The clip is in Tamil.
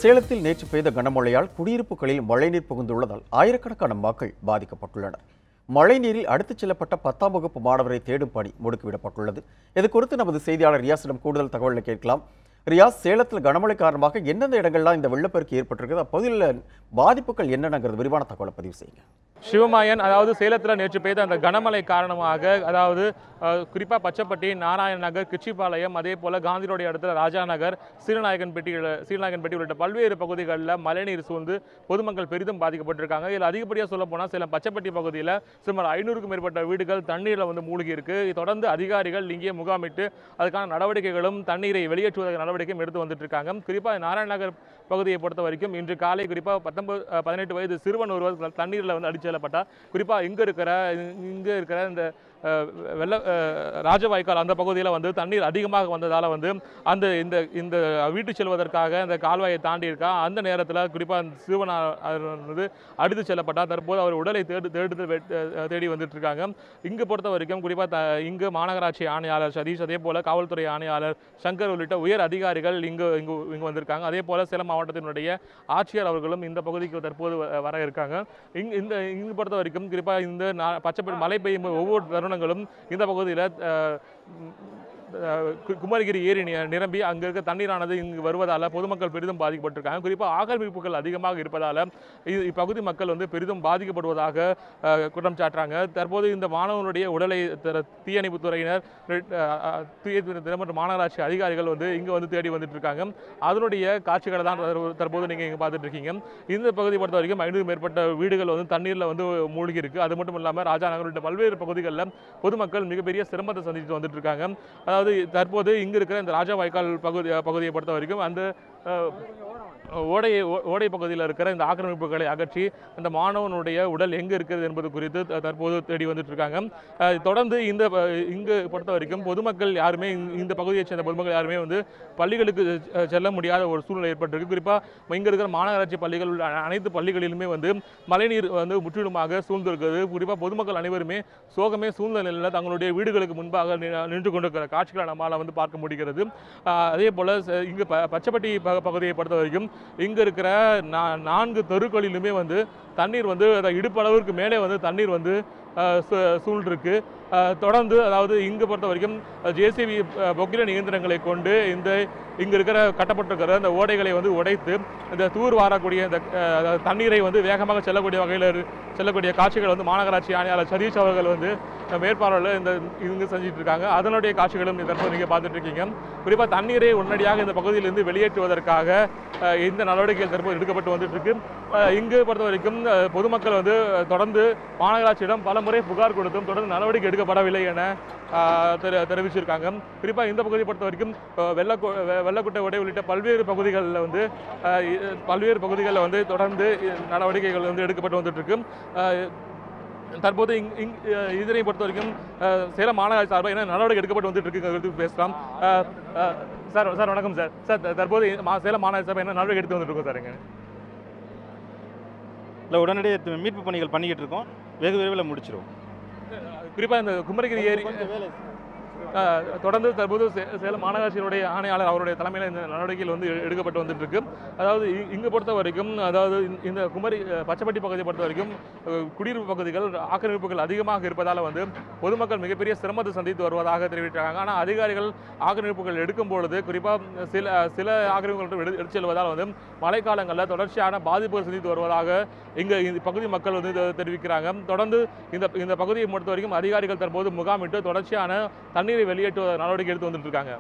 சேலத்தில் நேற்று பெய்த கனமழையால் குடியிருப்புகளில் மழைநீர் புகுந்துள்ளதால் ஆயிரக்கணக்கான மக்கள் பாதிக்கப்பட்டுள்ளனர். மழைநீரில் அடுத்துச் செல்லப்பட்ட 10ஆம் வகுப்பு மாணவரை தேடும் பணி முடுக்கிவிடப்பட்டுள்ளது. இது குறித்து நமது செய்தியாளர் ரியாஸிடம் கூடுதல் தகவலை கேட்கலாம். ரியாஸ், சேலத்தில் கனமழை காரணமாக எந்தெந்த இடங்கள்லாம் இந்த வெள்ளப்பெருக்கு ஏற்பட்டிருக்குது, அப்பகுதியில் பாதிப்புகள் என்னென்னங்கிறது விரிவான தகவலை பதிவு செய்யுங்க. சிவமாயன், அதாவது சேலத்தில் நேற்று பெய்த அந்த கனமழை காரணமாக, அதாவது குறிப்பாக பச்சப்பட்டி, நாராயண நகர், கிச்சிபாளையம், அதே போல் காந்தி ரோடை அடுத்த ராஜா நகர், சீலநாயகன்பட்டி உள்ளிட்ட பல்வேறு பகுதிகளில் மழைநீர் சூழ்ந்து பொதுமக்கள் பெரிதும் பாதிக்கப்பட்டிருக்காங்க. இதில் அதிகப்படியாக சொல்ல போனால் சேலம் பச்சப்பட்டி பகுதியில் சுமார் 500க்கும் மேற்பட்ட வீடுகள் தண்ணீரில் தொடர்ந்து இருக்கு. தொடர்ந்து அதிகாரிகள் இங்கே முகாமிட்டு அதுக்கான நடவடிக்கைகளும் தண்ணீரை வெளியேற்றுவதற்கு நடவடிக்கையும் எடுத்து வந்துட்டு இருக்காங்க. குறிப்பாக நாராயண நகர் பகுதியை பொறுத்த வரைக்கும் இன்று காலை குறிப்பாக 18 வயது சிறுவன் ஒருவர் தண்ணீரில் அடித்து செல்லப்பட்டார். குறிப்பாக இங்கே இருக்கிற இந்த ராஜவாய்க்கால் அந்த பகுதியில் தண்ணீர் அதிகமாக வந்ததால் அந்த இந்த வீட்டு செல்வதற்காக அந்த கால்வாயை தாண்டி இருக்கா. அந்த நேரத்தில் குறிப்பாக சிறுவன் அடித்து செல்லப்பட்டார். தற்போது அவர் உடலை தேடி வந்துட்டு இருக்காங்க. இங்கு பொறுத்த வரைக்கும் குறிப்பாக இங்கு மாநகராட்சி ஆணையாளர் சதீஷ், அதே போல காவல்துறை ஆணையாளர் சங்கர் உள்ளிட்ட உயர் அதிகாரிகள் இங்கு வந்திருக்காங்க. அதே போல சேலம் மாவட்டத்தினுடைய ஆட்சியர் அவர்களும் இந்த பகுதிக்கு தற்போது வர இருக்காங்க. இங்கு பொறுத்த வரைக்கும் குறிப்பாக இந்த பச்சைப்பட்டி மழை பெய்யும் ஒவ்வொரு தருணங்களும் இந்த பகுதியில் குமரிகிரி ஏரி நிரம்பி அங்கே இருக்க தண்ணீரானது இங்கு வருவதால் பொதுமக்கள் பெரிதும் பாதிக்கப்பட்டிருக்காங்க. குறிப்பாக ஆக்கிரமிப்புகள் அதிகமாக இருப்பதால் இப்பகுதி மக்கள் பெரிதும் பாதிக்கப்படுவதாக குற்றம் சாட்டுறாங்க. தற்போது இந்த மாணவனுடைய உடலை தீயணைப்பு துறையினர் மற்றும் மாநகராட்சி அதிகாரிகள் இங்கு தேடி வந்துட்டு இருக்காங்க. அதனுடைய காட்சிகளை தான் தற்போது நீங்கள் இங்கே பார்த்துட்டு இருக்கீங்க. இந்த பகுதியை பொறுத்த வரைக்கும் 500 மேற்பட்ட வீடுகள் தண்ணீரில் மூழ்கி இருக்கு. அது மட்டும் இல்லாமல் ராஜா நகர் உள்ளிட்ட பல்வேறு பகுதிகளில் பொதுமக்கள் மிகப்பெரிய சிரமத்தை சந்தித்து வந்துட்டு இருக்காங்க. அதாவது தற்போது இங்கு இருக்கிற இந்த ராஜா வாய்க்கால் பகுதியை பொறுத்த வரைக்கும் அந்த ஓடை பகுதியில் இருக்கிற இந்த ஆக்கிரமிப்புகளை அகற்றி அந்த மாணவனுடைய உடல் எங்கே இருக்கிறது என்பது குறித்து தற்போது தேடி வந்துட்டு இருக்காங்க. தொடர்ந்து இங்கு பொறுத்த வரைக்கும் பொதுமக்கள் யாருமே இந்த பகுதியைச் சேர்ந்த பொதுமக்கள் யாருமே பள்ளிகளுக்கு செல்ல முடியாத ஒரு சூழ்நிலை ஏற்பட்டிருக்கு. குறிப்பாக இங்கே இருக்கிற மாநகராட்சி பள்ளிகள் உள்ள அனைத்து பள்ளிகளிலுமே மழைநீர் முற்றிலுமாக சூழ்ந்திருக்கிறது. குறிப்பாக பொதுமக்கள் அனைவருமே சோகமே சூழ்ந்த நிலையில் தங்களுடைய வீடுகளுக்கு முன்பாக நின்று கொண்டிருக்கிற காட்சிகளை நம்மளால் பார்க்க முடிகிறது. அதே போல் இங்கு பச்சைப்பட்டி பகுதியை பொறுத்த வரைக்கும் இங்கே இருக்கிற 4 தெருக்களிலுமே தண்ணீர் இடுப்பளவிற்கு மேலே தண்ணீர் சூழ்ந்திருக்கு. தொடர்ந்து அதாவது இங்கு பொறுத்த வரைக்கும் ஜேசிபி பொக்கிலன் இயந்திரங்களை கொண்டு இங்கே இருக்கிற கட்டப்பட்டிருக்கிற இந்த ஓடைகளை உடைத்து இந்த தூர் வாரக்கூடிய இந்த தண்ணீரை வேகமாக செல்லக்கூடிய வகையில் செல்லக்கூடிய காட்சிகள் மாநகராட்சி ஆணையாளர் சதீஷ் அவர்கள் மேற்பார்வையில் இங்கு செஞ்சுட்டு இருக்காங்க. அதனுடைய காட்சிகளும் தற்போது நீங்கள் பார்த்துட்டு இருக்கீங்க. குறிப்பாக தண்ணீரை உடனடியாக இந்த பகுதியிலிருந்து வெளியேற்றுவதற்காக இந்த நடவடிக்கைகள் தற்போது எடுக்கப்பட்டு வந்துட்டு இருக்கு. இங்கு பொறுத்த வரைக்கும் பொதுமக்கள் தொடர்ந்து மாநகராட்சியிடம் பல முறை புகார் கொடுத்தும் தொடர்ந்து நடவடிக்கை எடுக்கப்படவில்லை என தெரிவிச்சிருக்காங்க. குறிப்பாக இந்த பகுதியை பொறுத்த வரைக்கும் வெள்ளக்குட்டை உடை உள்ளிட்ட பல்வேறு பகுதிகளில் தொடர்ந்து நடவடிக்கைகள் எடுக்கப்பட்டு வந்துட்டு இருக்கு. தற்போது இதனை பொறுத்த வரைக்கும் சேலம் மாநகராட்சி சார்பாக என்ன நடவடிக்கை எடுக்கப்பட்டு வந்துட்டு இருக்கு பேசலாம். சார் வணக்கம் சார். தற்போது சேலம் மாநகராட்சி சார்பாக என்ன நடவடிக்கை எடுத்து வந்துட்டு இருக்கோம் சார்? இல்லை, உடனடியாக மீட்பு பணிகள் பண்ணிக்கிட்டு இருக்கோம். வெகு விரைவில் முடிச்சிருவோம். குறிப்பாக இந்த குமரிகிரி ஏரி தொடர்ந்து தற்போது சேலம் மாநகராட்சியினுடைய ஆணையாளர் அவருடைய தலைமையில் இந்த நடவடிக்கைகள் எடுக்கப்பட்டு வந்துட்டு இருக்கு. அதாவது இங்கு பொறுத்த வரைக்கும், அதாவது இந்த பச்சைப்பட்டி பகுதியை பொறுத்த வரைக்கும் குடியிருப்பு பகுதிகள் ஆக்கிரமிப்புகள் அதிகமாக இருப்பதால் பொதுமக்கள் மிகப்பெரிய சிரமத்தை சந்தித்து வருவதாக தெரிவித்தாங்க. ஆனால் அதிகாரிகள் ஆக்கிரமிப்புகள் எடுக்கும் பொழுது குறிப்பாக சில ஆக்கிரமிப்புகள் எடுத்து செல்வதால் மழைக்காலங்களில் தொடர்ச்சியான பாதிப்புகள் சந்தித்து வருவதாக இங்கே இந்த பகுதி மக்கள் தெரிவிக்கிறாங்க. தொடர்ந்து இந்த பகுதியை பொறுத்த வரைக்கும் அதிகாரிகள் தற்போது முகாமிட்டு தொடர்ச்சியான தண்ணீரை வெளியேற்றுவ நடவடிக்கை எடுத்து வந்துட்டு இருக்காங்க.